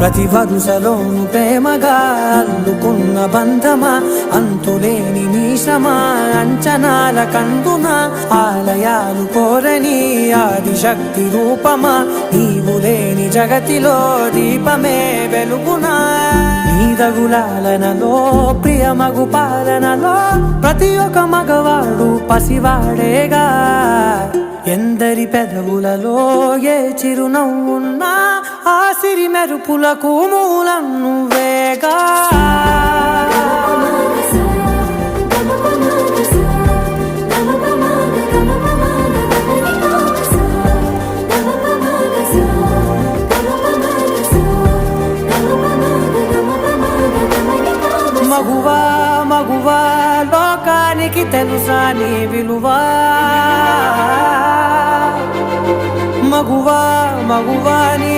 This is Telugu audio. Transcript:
ప్రతి వరుసలోను ప్రేమగా అల్లుకున్న బంధమా, అంతులేని నీ శ్రమ అంచనాల కందున, ఆలయాలు కోరని ఆదిశక్తి రూపమా, నీవు లేని జగతిలో దీపమే వెలుగునా. నీదగులాలనలో ప్రియమగు పాలనలో ప్రతి ఒక్క మగవాడు పసివాడేగా. ఎందరి పెదవులలో ఏ చిరునవ్వున్నా ఆ సిరి మెరుపులకు మూలం నువ్వేగా. మగువా మగువా లోకానికి తెలుసా నీ విలువా, మగువా మగువా నీ